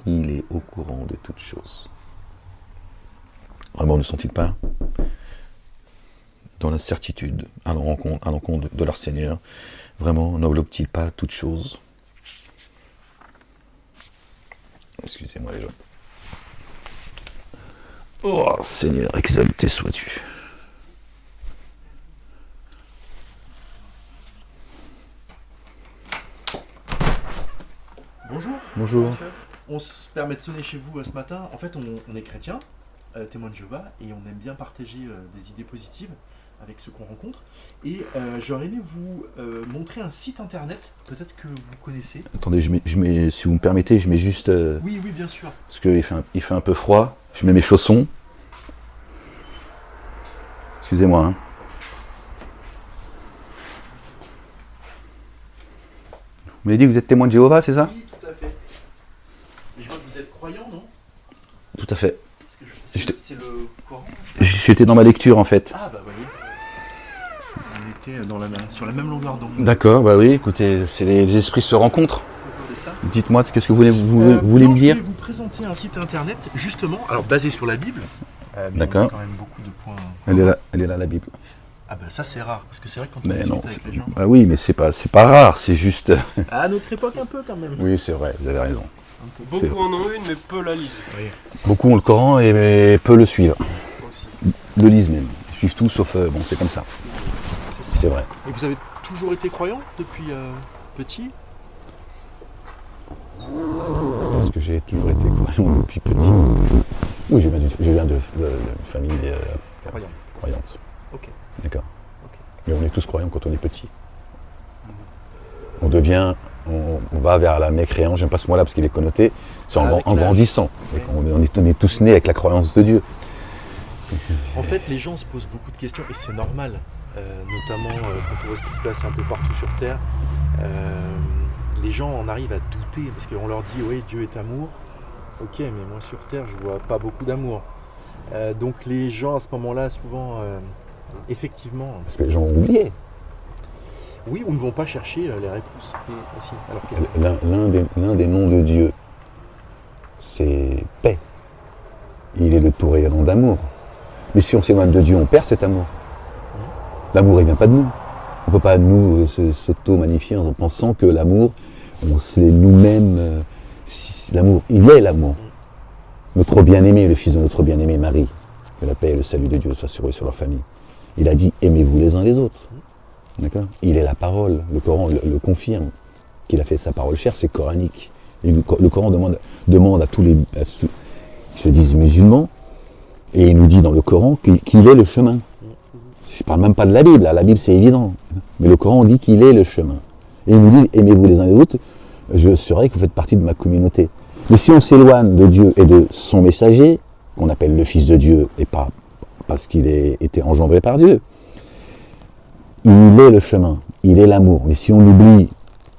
Il est au courant de toutes choses. Vraiment, ne sont-ils pas dans la certitude, à l'encontre de leur Seigneur? Vraiment, n'enveloppe-t-il pas toutes choses? Excusez-moi les gens. Oh Seigneur, exalté sois-tu. Bonjour. Bonjour. Monsieur. On se permet de sonner chez vous ce matin. En fait, on est chrétien, témoin de Jéhovah, et on aime bien partager des idées positives avec ceux qu'on rencontre. Et j'aurais aimé vous montrer un site internet, peut-être que vous connaissez. Attendez, si vous me permettez, je mets juste... Oui, bien sûr. Parce qu'il fait un peu froid. Je mets mes chaussons. Excusez-moi. Hein. Vous m'avez dit que vous êtes témoin de Jéhovah, c'est ça? Oui, tout à fait. Et je vois que vous êtes croyant, non? Tout à fait. C'est le Coran. J'étais dans ma lecture en fait. Ah bah voyez. On était sur la même longueur d'onde. D'accord, bah oui, écoutez, les esprits se rencontrent. C'est ça. Dites-moi, qu'est-ce que vous voulez me dire? Je vais vous présenter un site internet, justement, alors basé sur la Bible. Mais D'accord. on a quand même beaucoup de points. Elle est là, la Bible. Ah bah ça c'est rare, parce que c'est vrai que quand on Mais non, discute avec les gens... ah oui, mais c'est pas rare, c'est juste... À notre époque un peu quand même. Oui, c'est vrai, vous avez raison. C'est Beaucoup en ont une, mais peu la lisent. Oui. Beaucoup ont le Coran et peu le suivent. Aussi. Le lisent même. Ils suivent tout sauf... bon, c'est comme ça. C'est vrai. Et vous avez toujours été croyant depuis petit? Parce que j'ai toujours été croyant depuis petit. Oui, je viens de famille Croyant. croyante. Ok. D'accord. Ok. Mais on est tous croyants quand on est petit. On va vers la mécréance, j'aime pas ce mot-là parce qu'il est connoté, c'est Avec en l'âge. grandissant. Oui. On est tous nés avec la croyance de Dieu. En fait, les gens se posent beaucoup de questions et c'est normal, notamment quand on voit ce qui se passe un peu partout sur Terre. Les gens en arrivent à douter parce qu'on leur dit oui, Dieu est amour. Ok, mais moi sur Terre, je vois pas beaucoup d'amour. Donc les gens à ce moment-là, souvent, effectivement, Parce que les gens ont oublié. oui, ou ne vont pas chercher les réponses aussi. Alors que L'un des noms de Dieu, c'est paix. Il est le tout rayonnant d'amour. Mais si on s'éloigne de Dieu, on perd cet amour. L'amour, il vient pas de nous. On ne peut pas, nous, s'auto-magnifier en pensant que l'amour, c'est nous-mêmes. L'amour, il est l'amour. Notre bien-aimé, le fils de notre bien-aimé Marie, que la paix et le salut de Dieu soient sur eux et sur leur famille. Il a dit, aimez-vous les uns les autres. D'accord? Il est la parole. Le Coran le confirme. Qu'il a fait sa parole chère, c'est coranique. Et le Coran demande à tous les, qui se disent musulmans, et il nous dit dans le Coran qu'il est le chemin. Je ne parle même pas de la Bible, la Bible c'est évident. Mais le Coran dit qu'il est le chemin. Et il nous dit, aimez-vous les uns les autres, je saurai que vous faites partie de ma communauté. Mais si on s'éloigne de Dieu et de son messager, qu'on appelle le Fils de Dieu, et pas parce qu'il a été engendré par Dieu, il est le chemin, il est l'amour. Mais si on oublie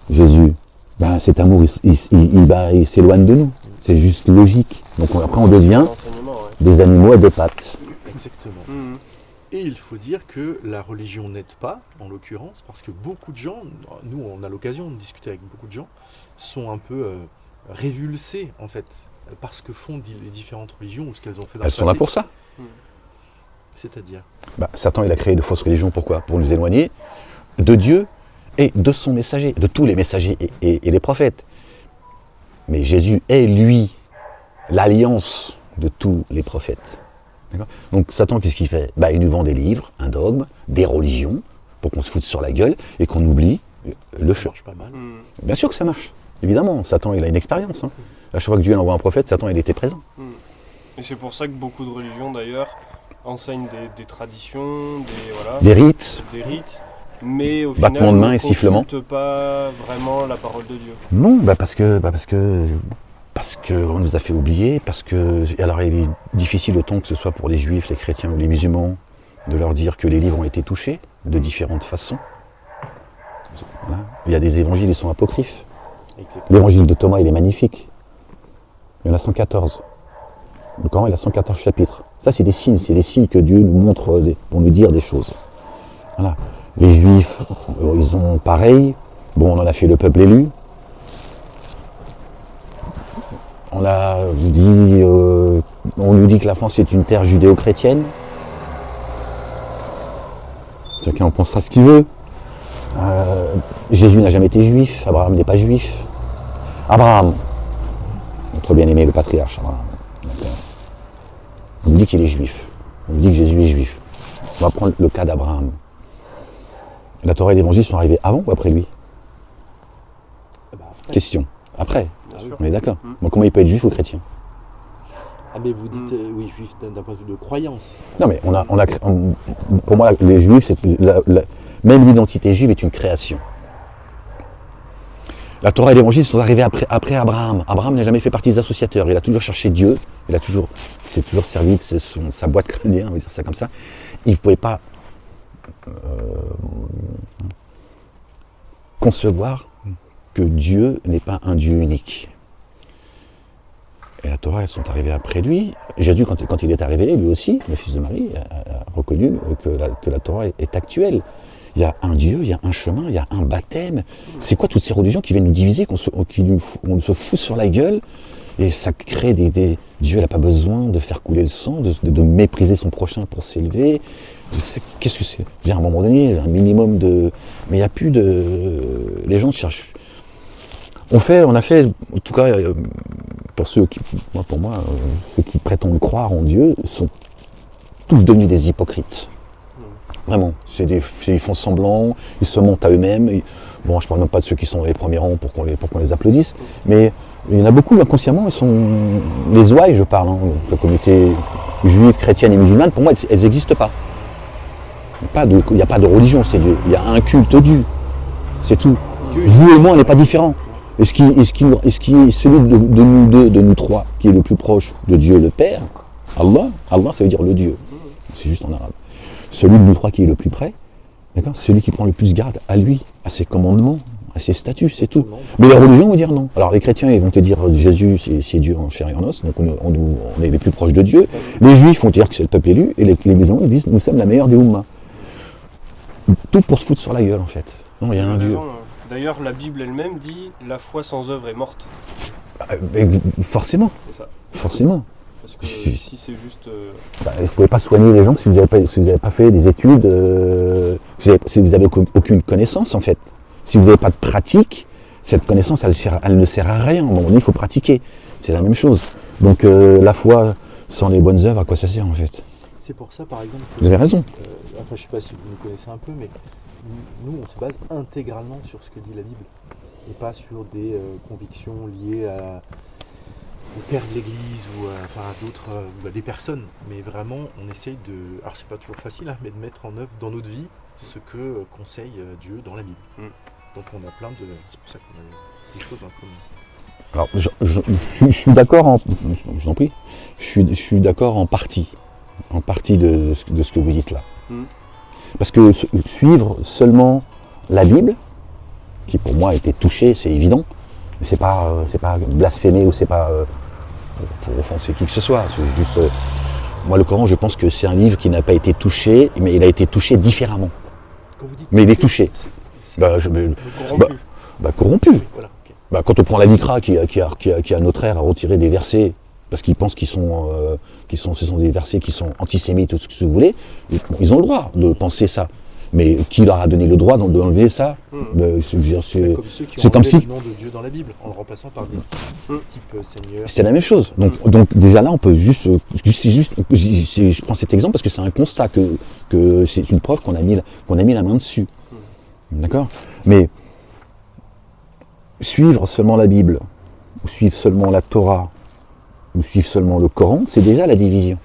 Jésus, ben cet amour, il s'éloigne de nous. C'est juste logique. Donc après on devient L'enseignement, ouais. des animaux à deux pattes. exactement. Mhm. Et il faut dire que la religion n'aide pas, en l'occurrence, parce que beaucoup de gens, nous on a l'occasion de discuter avec beaucoup de gens, sont un peu révulsés en fait, par ce que font les différentes religions ou ce qu'elles ont fait dans Elles le sont là passé. pour ça. C'est-à-dire, Satan, il a créé de fausses religions. Pourquoi? Pour nous éloigner de Dieu et de son messager, de tous les messagers et les prophètes. Mais Jésus est, lui, l'alliance de tous les prophètes. D'accord? Donc Satan, qu'est-ce qu'il fait? Il nous vend des livres, un dogme, des religions, pour qu'on se foute sur la gueule et qu'on oublie le ça chemin. marche pas mal. Mhm. Bien sûr que ça marche. Évidemment, Satan, il a une expérience. Hein. À chaque fois que Dieu envoie un prophète, Satan, il était présent. Et c'est pour ça que beaucoup de religions, d'ailleurs, enseignent des traditions, Des rites. des rites, mais au Battement final, de main ne et sifflement. consultent pas vraiment la parole de Dieu. Non, parce qu'on nous a fait oublier, parce que... Alors il est difficile autant que ce soit pour les juifs, les chrétiens ou les musulmans, de leur dire que les livres ont été touchés de différentes façons. Voilà. Il y a des évangiles, ils sont apocryphes. L'évangile de Thomas, il est magnifique. Il y en a 114. Le Coran, il a 114 chapitres. Ça, c'est des signes que Dieu nous montre pour nous dire des choses. Voilà. Les juifs, ils ont pareil. Bon, on en a fait le peuple élu. on nous dit que la France est une terre judéo-chrétienne. Chacun en pensera ce qu'il veut. Jésus n'a jamais été juif, Abraham n'est pas juif. Abraham, notre bien-aimé, le patriarche Abraham, on nous dit qu'il est juif, on nous dit que Jésus est juif. On va prendre le cas d'Abraham. La Torah et l'Évangile sont arrivés avant ou après lui? Question. Après, on est d'accord. Donc comment il peut être juif ou chrétien? Ah mais vous dites oui, juif d'un point de vue de croyance. Non mais pour moi les juifs, même l'identité juive est une création. La Torah et l'Évangile sont arrivés après Abraham. Abraham n'a jamais fait partie des associateurs, il a toujours cherché Dieu, il s'est toujours servi de sa boîte crânienne, on va dire ça comme ça. Il ne pouvait pas concevoir que Dieu n'est pas un Dieu unique. Et la Torah, elles sont arrivées après lui. Jésus, quand il est arrivé, lui aussi, le fils de Marie, a reconnu que la Torah est actuelle. Il y a un Dieu, il y a un chemin, il y a un baptême. C'est quoi toutes ces religions qui viennent nous diviser, on se fout sur la gueule, et ça crée des... Dieu n'a pas besoin de faire couler le sang, de mépriser son prochain pour s'élever. Qu'est-ce que c'est? À un moment donné, un minimum de... Mais il n'y a plus de... Les gens cherchent... On a fait, en tout cas, pour moi, ceux qui prétendent croire en Dieu sont tous devenus des hypocrites. Vraiment, ils font semblant, ils se montent à eux-mêmes. Bon, je ne parle même pas de ceux qui sont dans les premiers rangs pour qu'on les applaudisse, mais il y en a beaucoup, inconsciemment, ils sont... Les ouailles, je parle, la communauté juive, chrétienne et musulmane, pour moi, elles n'existent pas. Il n'y a pas de religion, c'est Dieu. Il y a un culte Dieu, c'est tout. Vous et moi, on n'est pas différents. Et ce qui est celui de nous deux, de nous trois, qui est le plus proche de Dieu le Père, Allah, ça veut dire le Dieu, c'est juste en arabe. Celui de nous trois qui est le plus près, d'accord, celui qui prend le plus garde à lui, à ses commandements, à ses statuts, c'est tout. Mais les religions vont dire non. Alors les chrétiens, ils vont te dire Jésus, c'est Dieu en chair et en os, donc on est les plus proches de Dieu. Les juifs vont dire que c'est le peuple élu, et les musulmans disent nous sommes la meilleure des Ummahs. Tout pour se foutre sur la gueule en fait. Non, il y a un Dieu. D'ailleurs, la Bible elle-même dit la foi sans œuvre est morte. Forcément. C'est ça. Forcément. Parce que si c'est juste. Vous ne pouvez pas soigner les gens si vous n'avez pas fait des études, si vous n'avez aucune connaissance en fait. Si vous n'avez pas de pratique, cette connaissance elle ne sert à rien. À un moment donné, il faut pratiquer. C'est la même chose. Donc la foi sans les bonnes œuvres, à quoi ça sert en fait? C'est pour ça par exemple. Vous avez raison. Enfin, je ne sais pas si vous nous connaissez un peu, mais nous on se base intégralement sur ce que dit la Bible et pas sur des convictions liées au père de l'église ou à d'autres, ou à des personnes. Mais vraiment, on essaye de... Alors c'est pas toujours facile, hein, mais de mettre en œuvre dans notre vie ce que conseille Dieu dans la Bible. Donc on a plein de... C'est pour ça qu'on a des choses en commun. Alors je suis d'accord je vous en prie, je suis d'accord en partie de ce que vous dites là. Parce que suivre seulement la Bible, qui pour moi a été touchée, c'est évident, mais c'est pas blasphémer ou c'est pas pour offenser qui que ce soit. C'est juste, moi le Coran, je pense que c'est un livre qui n'a pas été touché, mais il a été touché différemment. Quand vous dites mais il est touché. Corrompu. Oui, voilà, okay. Quand on prend la Mikra qui a notre ère à retirer des versets parce qu'ils pensent ce sont des versets qui sont antisémites ou ce que vous voulez, ils ont le droit de penser ça. Mais qui leur a donné le droit d'enlever ça? C'est comme si le nom de Dieu dans la Bible, en le remplaçant par des types Seigneur. C'est la même chose. Donc déjà là, on peut je prends cet exemple parce que c'est un constat que c'est une preuve qu'on a mis la main dessus. D'accord? Mais suivre seulement la Bible, ou suivre seulement la Torah, ou suivre seulement le Coran, c'est déjà la division.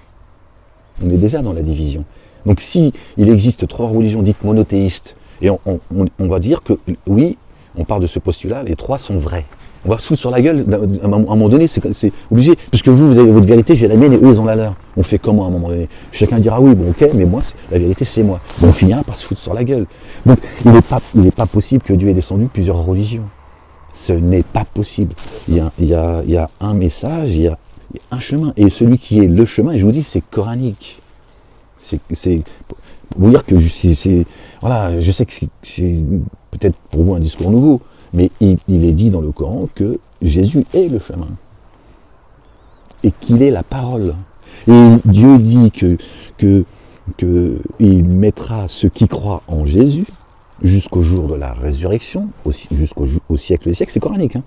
On est déjà dans la division. Donc si il existe 3 religions dites monothéistes, et on va dire que oui, on part de ce postulat, les 3 sont vrais. On va se foutre sur la gueule, à un moment donné, c'est obligé, puisque vous avez votre vérité, j'ai la mienne et eux ils ont la leur. On fait comment à un moment donné? Chacun dira oui, bon ok, mais moi, la vérité c'est moi. Bon, on finira par se foutre sur la gueule. Donc il n'est pas possible que Dieu ait descendu plusieurs religions. Ce n'est pas possible. Il y a un message, il y a un chemin. Et celui qui est le chemin, et je vous dis, c'est coranique. C'est pour vous dire que voilà, je sais que c'est peut-être pour vous un discours nouveau, mais il est dit dans le Coran que Jésus est le chemin. et qu'il est la parole. Et Dieu dit que il mettra ceux qui croient en Jésus jusqu'au jour de la résurrection, au siècle des siècles, c'est coranique. Hein.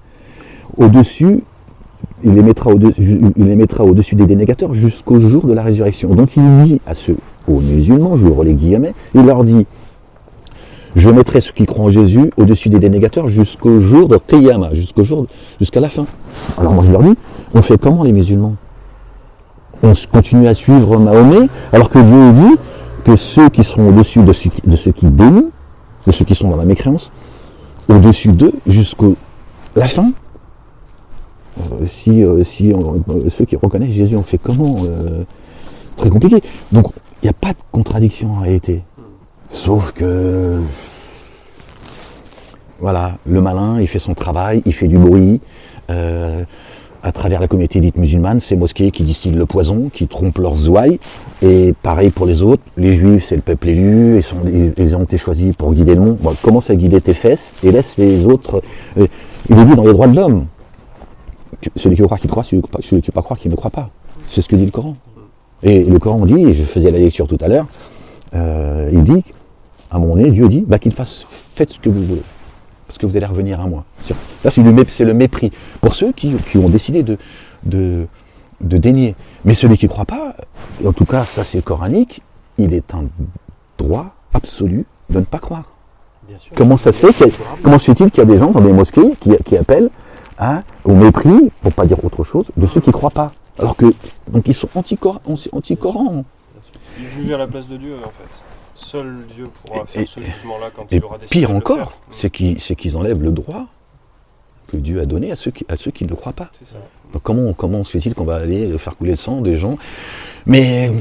Au-dessus, il les mettra au-dessus des dénégateurs jusqu'au jour de la résurrection. Donc il dit aux musulmans, j'ouvre les guillemets, il leur dit, je mettrai ceux qui croient en Jésus au-dessus des dénégateurs jusqu'au jour de Qiyamah, jusqu'à la fin. Alors moi je leur dis, on fait comment les musulmans? On continue à suivre Mahomet, alors que Dieu dit que ceux qui seront au-dessus de ceux qui dénient, de ceux qui sont dans la mécréance, au-dessus d'eux jusqu'à la fin. Ceux qui reconnaissent Jésus, on fait comment? Très compliqué. Donc il n'y a pas de contradiction en réalité. Sauf que, voilà, le malin, il fait son travail, il fait du bruit, à travers la communauté dite musulmane, ces mosquées qui distillent le poison, qui trompent leurs ouailles, et pareil pour les autres, les juifs c'est le peuple élu, ils ont été choisis pour guider le monde, bon, commence à guider tes fesses, et laisse les autres, il est dit dans les droits de l'homme, celui qui veut croire qu'il croit, celui qui ne veut pas croire qu'il ne croit pas, c'est ce que dit le Coran. Et le Coran dit, et je faisais la lecture tout à l'heure, il dit, à un moment donné, Dieu dit, qu'il fasse, faites ce que vous voulez, parce que vous allez revenir à moi. Là, c'est le mépris pour ceux qui ont décidé de dénier. Mais celui qui ne croit pas, en tout cas, ça c'est coranique, il est un droit absolu de ne pas croire. Bien sûr. Comment ça se fait comment se fait-il qu'il y a des gens dans des mosquées qui appellent au mépris, pour ne pas dire autre chose, de ceux qui ne croient pas? Alors que, donc ils sont anti-Coran. Ils jugent à la place de Dieu, en fait. Seul Dieu pourra faire ce jugement-là quand il aura décidé pire de le encore, faire. c'est qu'ils enlèvent le droit que Dieu a donné à ceux qui ne croient pas. C'est ça. Donc comment se fait-il qu'on va aller faire couler le sang des gens? Mais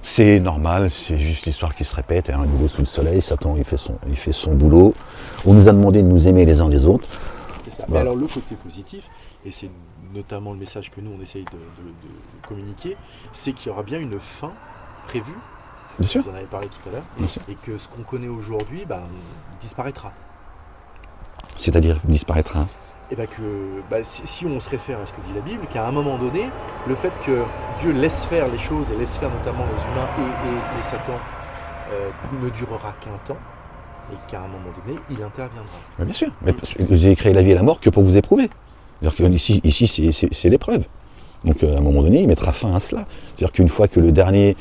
c'est normal, c'est juste l'histoire qui se répète, un boulot sous le soleil, Satan il fait son boulot. On nous a demandé de nous aimer les uns les autres. C'est ça. Mais alors le côté positif, et c'est notamment le message que nous on essaye de communiquer, c'est qu'il y aura bien une fin prévue. Bien sûr. Vous en avez parlé tout à l'heure, Bien sûr. et que ce qu'on connaît aujourd'hui disparaîtra. C'est-à-dire disparaîtra. Et si on se réfère à ce que dit la Bible, qu'à un moment donné, le fait que Dieu laisse faire les choses, et laisse faire notamment les humains et Satan, ne durera qu'un temps, et qu'à un moment donné, il interviendra. Mais bien sûr, mais parce que j'ai créé la vie et la mort que pour vous éprouver. C'est-à-dire que ici c'est l'épreuve. Donc à un moment donné, il mettra fin à cela. C'est-à-dire qu'une fois que le dernier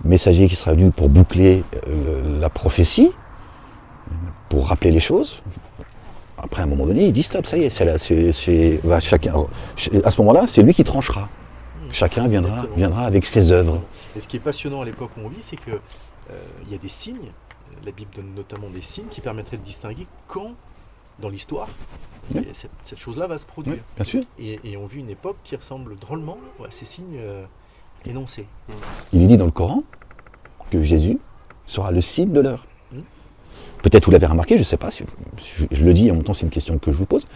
messager qui sera venu pour boucler la prophétie, pour rappeler les choses, après à un moment donné, il dit stop, ça y est, chacun, à ce moment-là, c'est lui qui tranchera. Chacun viendra avec ses œuvres. Et ce qui est passionnant à l'époque où on vit, c'est que il y a des signes, la Bible donne notamment des signes qui permettraient de distinguer quand, dans l'histoire, Oui. cette chose-là va se produire. Oui, bien sûr. Et on vit une époque qui ressemble drôlement à ces signes énoncés. Il est dit dans le Coran que Jésus sera le signe de l'heure. Peut-être vous l'avez remarqué, je ne sais pas, si je le dis, et en même temps c'est une question que je vous pose,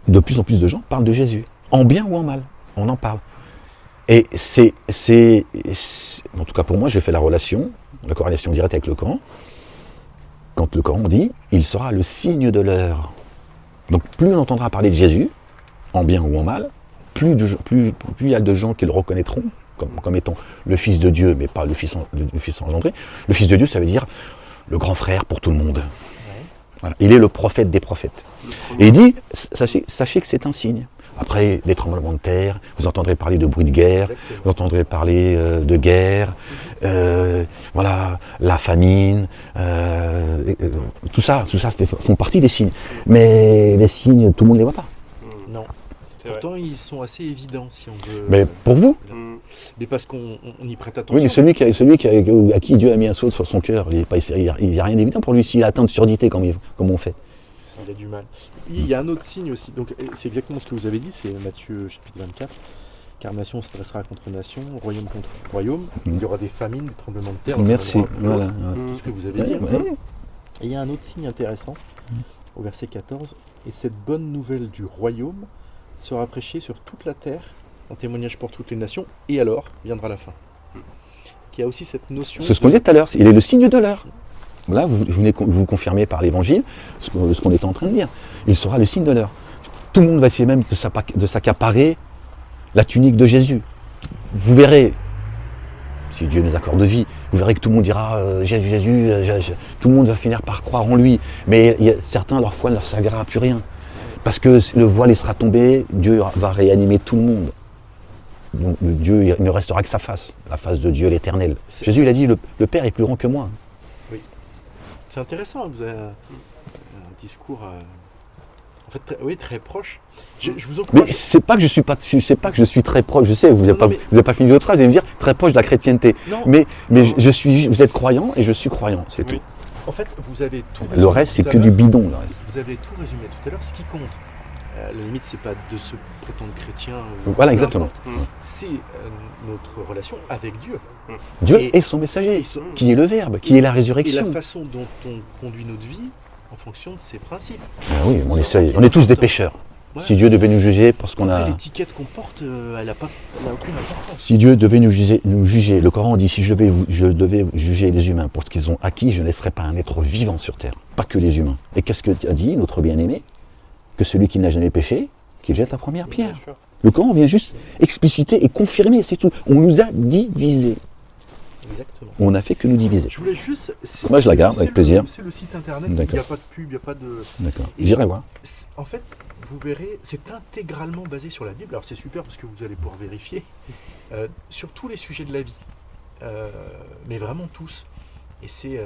de plus en plus de gens parlent de Jésus, en bien ou en mal, on en parle. Et en tout cas pour moi, j'ai fait la corrélation directe avec le Coran, quand le Coran dit « il sera le signe de l'heure ». Donc plus on entendra parler de Jésus, en bien ou en mal, plus il y a de gens qui le reconnaîtront comme étant le Fils de Dieu, mais pas le Fils engendré. Le Fils de Dieu, ça veut dire le grand frère pour tout le monde. Ouais. Voilà. Il est le prophète des prophètes. Et il dit, sachez que c'est un signe. Après, les tremblements de terre, vous entendrez parler de bruit de guerre, Exactement. vous entendrez parler de guerre, voilà, la famine, tout ça font partie des signes. Mais les signes, tout le monde ne les voit pas. Non. C'est vrai. Pourtant, ils sont assez évidents si on veut. Mais pour vous, Mais parce qu'on y prête attention. oui, mais celui à qui Dieu a mis un sceau sur son cœur, il n'y a rien d'évident pour lui s'il atteint de surdité comme on fait. Il a du mal. Il y a un autre signe aussi. Donc, c'est exactement ce que vous avez dit, c'est Matthieu chapitre 24. Car nation s'adressera contre nation, royaume contre royaume. Il y aura des famines, des tremblements de terre. dans un Merci. endroit ou l'autre. Voilà. C'est tout ce que vous avez dit. Ouais. Et il y a un autre signe intéressant, au verset 14. Et cette bonne nouvelle du royaume sera prêchée sur toute la terre, un témoignage pour toutes les nations, et alors viendra la fin. Il y a aussi cette notion. C'est ce qu'on disait tout à l'heure, il est le signe de l'heure. Là, vous venez vous confirmer par l'évangile ce qu'on était en train de dire. Il sera le signe de l'heure. tout le monde va essayer même de s'accaparer la tunique de Jésus. Vous verrez, si Dieu nous accorde vie, vous verrez que tout le monde dira Jésus, tout le monde va finir par croire en lui. Mais certains, leur foi ne leur servira à plus rien. Parce que le voile sera tombé, Dieu va réanimer tout le monde. Donc Dieu, il ne restera que sa face, la face de Dieu l'éternel. Jésus, il a dit, le Père est plus grand que moi. Oui. C'est intéressant, vous avez un discours en fait, oui, très proche. Je vous encourage. Mais c'est pas que je suis très proche, je sais, vous n'avez pas fini votre phrase, vous allez me dire très proche de la chrétienté. Non, mais vous êtes croyant et je suis croyant, c'est tout. En fait, vous avez tout résumé. Le reste, c'est que du bidon, le reste. Vous avez tout résumé tout à l'heure. Ce qui compte, la limite, c'est pas de se prétendre chrétien. Voilà, exactement. C'est notre relation avec Dieu. Dieu est son messager, qui est le Verbe, qui est la résurrection. Et la façon dont on conduit notre vie en fonction de ses principes. Ah oui, on est tous des pécheurs. Ouais. Si Dieu devait nous juger parce qu'on a... L'étiquette qu'on porte, elle n'a aucune importance. Si Dieu devait nous juger, le Coran dit, si je devais juger les humains pour ce qu'ils ont acquis, je ne laisserais pas un être vivant sur terre, pas que les humains. Et qu'est-ce que a dit notre bien-aimé? Que celui qui n'a jamais péché, qu'il jette la première pierre. Le Coran vient juste expliciter et confirmer, c'est tout. On nous a divisés. Exactement. On n'a fait que nous diviser. Je voulais juste... Moi je la garde avec plaisir. C'est le site internet, il n'y a pas de pub, il n'y a pas de... D'accord, j'irai voir. En fait, vous verrez, c'est intégralement basé sur la Bible. Alors c'est super parce que vous allez pouvoir vérifier sur tous les sujets de la vie. Mais vraiment tous. Et c'est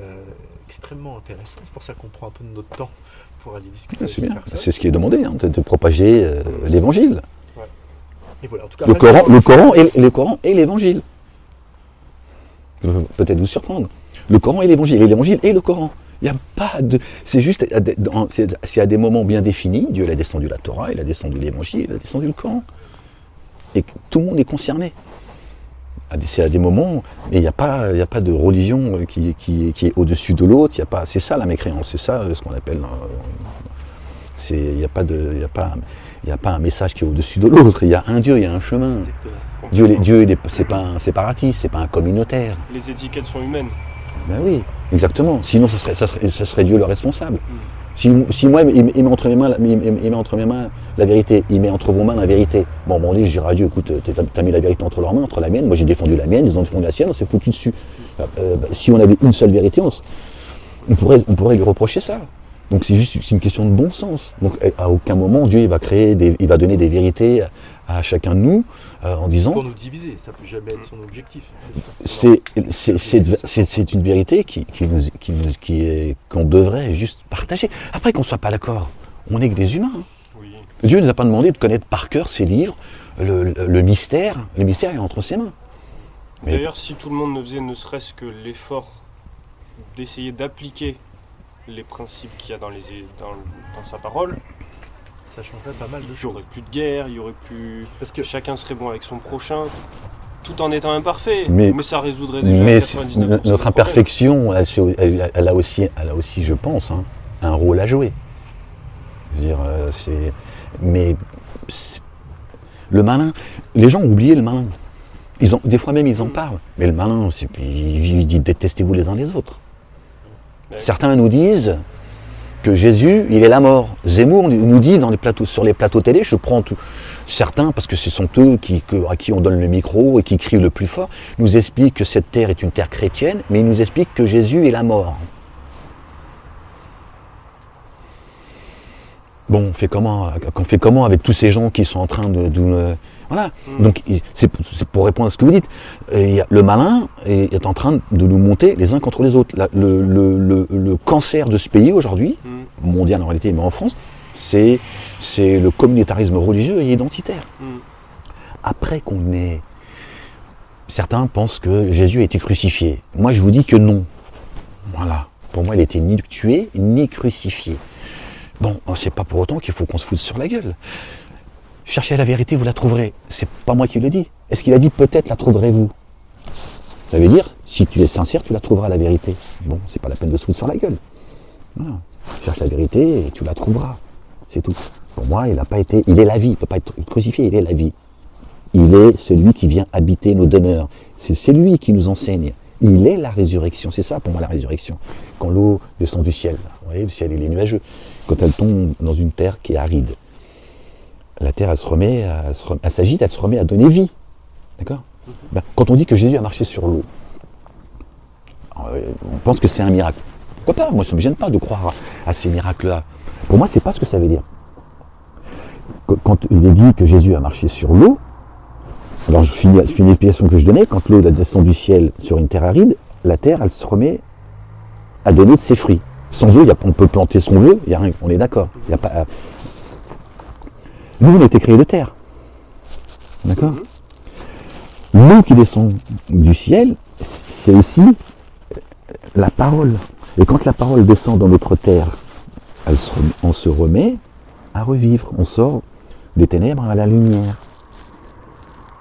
extrêmement intéressant. C'est pour ça qu'on prend un peu de notre temps pour aller discuter avec les personnes. C'est ce qui est demandé, hein, de propager l'évangile. Ouais. Et voilà, en tout cas, le Coran et l'évangile. Peut-être vous surprendre. Le Coran et l'évangile et le Coran. Il n'y a pas de... C'est juste, c'est à des moments bien définis, Dieu il a descendu la Torah, il a descendu l'évangile, il a descendu le Coran. Et tout le monde est concerné. C'est à des moments, mais il n'y a pas de religion qui est au-dessus de l'autre, c'est ça la mécréance, c'est ça ce qu'on appelle... Il n'y a pas un message qui est au-dessus de l'autre, il y a un Dieu, il y a un chemin. Dieu c'est pas un séparatiste, c'est pas un communautaire. Les étiquettes sont humaines. Ben oui, exactement. Sinon, ça serait Dieu le responsable. Si moi, il met entre mes mains la vérité, il met entre vos mains la vérité. Bon, on dit, je dirais à Dieu, écoute, t'as mis la vérité entre leurs mains, entre la mienne. Moi, j'ai défendu la mienne, ils ont défendu la sienne, on s'est foutu dessus. Si on avait une seule vérité, on pourrait lui reprocher ça. Donc, c'est une question de bon sens. Donc, à aucun moment, Dieu, il va donner des vérités à chacun de nous en disant... Pour nous diviser, ça ne peut jamais être son objectif. C'est une vérité qu'on devrait juste partager. Après qu'on ne soit pas d'accord, on n'est que des humains. Oui. Dieu ne nous a pas demandé de connaître par cœur ses livres, le mystère est entre ses mains. D'ailleurs, si tout le monde ne faisait ne serait-ce que l'effort d'essayer d'appliquer les principes qu'il y a dans sa parole, ça changerait pas mal de choses. Il n'y aurait plus de guerre, il y aurait plus... Parce que chacun serait bon avec son prochain, tout en étant imparfait. Mais ça résoudrait déjà 99% notre imperfection, elle a aussi, je pense, hein, un rôle à jouer. Je veux dire, le malin, les gens ont oublié le malin. Des fois même, ils en parlent. Mais le malin, il dit détestez-vous les uns les autres. Ouais. Certains nous disent que Jésus, il est la mort. Zemmour nous dit sur les plateaux télé, je prends tout. Certains, parce que ce sont eux à qui on donne le micro et qui crient le plus fort, nous expliquent que cette terre est une terre chrétienne, mais ils nous expliquent que Jésus est la mort. Bon, on fait comment avec tous ces gens qui sont en train de voilà. Donc, c'est pour répondre à ce que vous dites. Le malin est en train de nous monter les uns contre les autres. Le cancer de ce pays aujourd'hui, mondial en réalité, mais en France, c'est le communautarisme religieux et identitaire. Après certains pensent que Jésus a été crucifié. Moi, je vous dis que non. Voilà. Pour moi, il n'était ni tué, ni crucifié. Bon, c'est pas pour autant qu'il faut qu'on se foute sur la gueule. Cherchez la vérité, vous la trouverez. C'est pas moi qui le dis. Est-ce qu'il a dit peut-être la trouverez-vous? Ça veut dire, si tu es sincère, tu la trouveras la vérité. Bon, c'est pas la peine de se foutre sur la gueule. Voilà. Cherche la vérité et tu la trouveras. C'est tout. Pour moi, il est la vie. Il ne peut pas être crucifié, il est la vie. Il est celui qui vient habiter nos demeures. C'est celui qui nous enseigne. Il est la résurrection. C'est ça pour moi la résurrection. Quand l'eau descend du ciel, vous voyez, le ciel il est nuageux. Quand elle tombe dans une terre qui est aride. la terre, elle s'agite, elle se remet à donner vie. D'accord ? Ben, quand on dit que Jésus a marché sur l'eau, on pense que c'est un miracle. Pourquoi pas ? Moi, ça ne me gêne pas de croire à ces miracles-là. Pour moi, c'est pas ce que ça veut dire. Quand il est dit que Jésus a marché sur l'eau, alors je finis l'explication que je donnais, quand l'eau descend du ciel sur une terre aride, la terre, elle se remet à donner de ses fruits. Sans eau, on peut planter ce qu'on veut, il n'y a rien, on est d'accord. Il y a pas, Nous, on a été créés de terre. D'accord ? L'eau qui descend du ciel, c'est aussi la parole. Et quand la parole descend dans notre terre, on se remet à revivre. On sort des ténèbres à la lumière.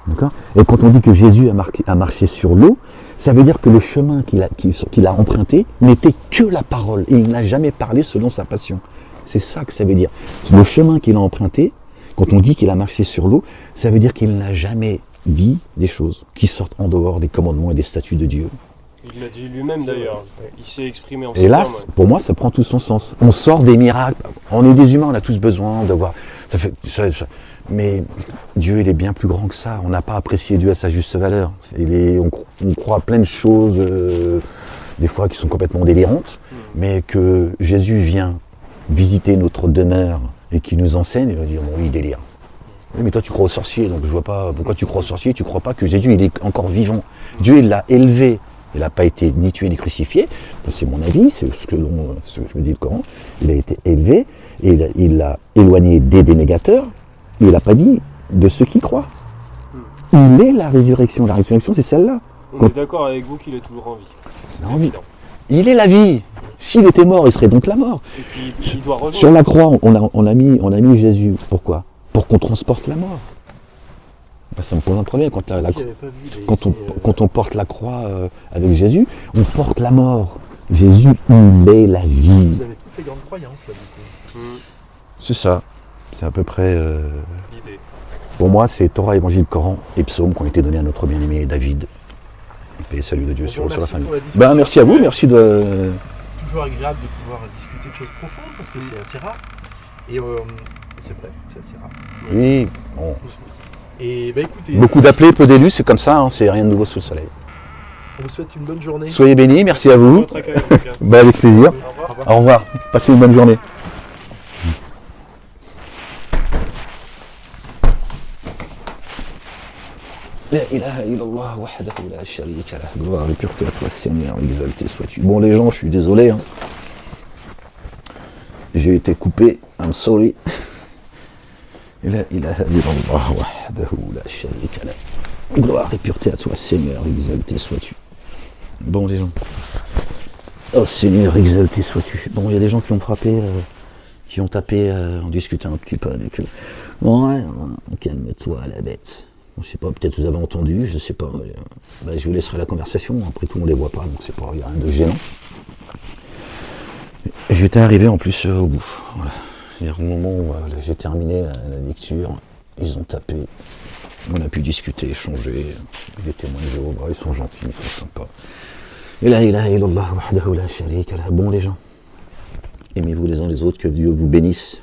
D'accord ? Et quand on dit que Jésus a marché sur l'eau, ça veut dire que le chemin qu'il a emprunté n'était que la parole. Et il n'a jamais parlé selon sa passion. C'est ça que ça veut dire. Le chemin qu'il a emprunté, quand on dit qu'il a marché sur l'eau, ça veut dire qu'il n'a jamais dit des choses qui sortent en dehors des commandements et des statuts de Dieu. Il l'a dit lui-même d'ailleurs. Il s'est exprimé en ces Hélas, termes. pour moi, ça prend tout son sens. On sort des miracles. On est des humains, on a tous besoin de voir. Mais Dieu, il est bien plus grand que ça. On n'a pas apprécié Dieu à sa juste valeur. On croit à plein de choses, des fois qui sont complètement délirantes, mais que Jésus vient visiter notre demeure et qui nous enseigne, il va dire, bon, il délire. Oui, mais toi, tu crois aux sorciers, donc je vois pas pourquoi tu crois aux sorciers. Tu crois pas que Jésus, il est encore vivant. Dieu, il l'a élevé. Il n'a pas été ni tué ni crucifié. C'est mon avis, c'est ce que me dit le Coran. Il a été élevé et il l'a éloigné des dénégateurs. Il n'a pas dit de ceux qui croient. Il est la résurrection. La résurrection, c'est celle-là. On est d'accord avec vous qu'il est toujours en vie. C'est évident. Il est la vie. S'il était mort, il serait donc la mort. Et puis il doit revenir. Sur la croix, on a mis Jésus. Pourquoi ? Pour qu'on transporte la mort. Ben, ça me pose un problème quand on porte la croix avec Jésus, on porte la mort. Jésus, il est la vie. Vous avez toutes les grandes croyances là du coup. C'est ça. C'est à peu près. L'idée. Pour moi, c'est Torah, Évangile, Coran et Psaume qui ont été donnés à notre bien-aimé David. Paix et salut de Dieu sur la famille. Ben, merci à vous, merci de. C'est toujours agréable de pouvoir discuter de choses profondes parce que c'est assez rare. Et c'est vrai, c'est assez rare. Oui, bon. Et bah écoutez. Beaucoup d'appelés, peu d'élus, c'est comme ça, hein, c'est rien de nouveau sous le soleil. On vous souhaite une bonne journée. Soyez bénis, merci à pour vous. votre accueil, en tout cas. Ben, avec plaisir. Au revoir. Au revoir, passez une bonne journée. La ilaha illallah wahdahu la sharika lah. Gloire et pureté à toi, Seigneur, exalté sois-tu. Bon, les gens, je suis désolé. Hein. J'ai été coupé, I'm sorry. La ilaha illallah wahdahu la sharika lah. Gloire et pureté à toi, Seigneur, exalté sois-tu. Bon, les gens. Oh, Seigneur, exalté sois-tu. Bon, il y a des gens qui ont frappé, qui ont tapé, en discutant un petit peu avec eux. Ouais, calme-toi, la bête. Je sais pas, peut-être vous avez entendu, je sais pas. Ben, je vous laisserai la conversation, après tout on les voit pas, donc c'est pas, il n'y a rien de gênant. J'étais arrivé en plus au bout. Voilà. Il y a un moment où j'ai terminé la lecture, ils ont tapé, on a pu discuter, échanger, les témoins de Jéhovah, ils sont gentils, ils sont sympas. Et la ilaha illallah wahdahu la sharika lah. Bon les gens, aimez-vous les uns les autres, que Dieu vous bénisse.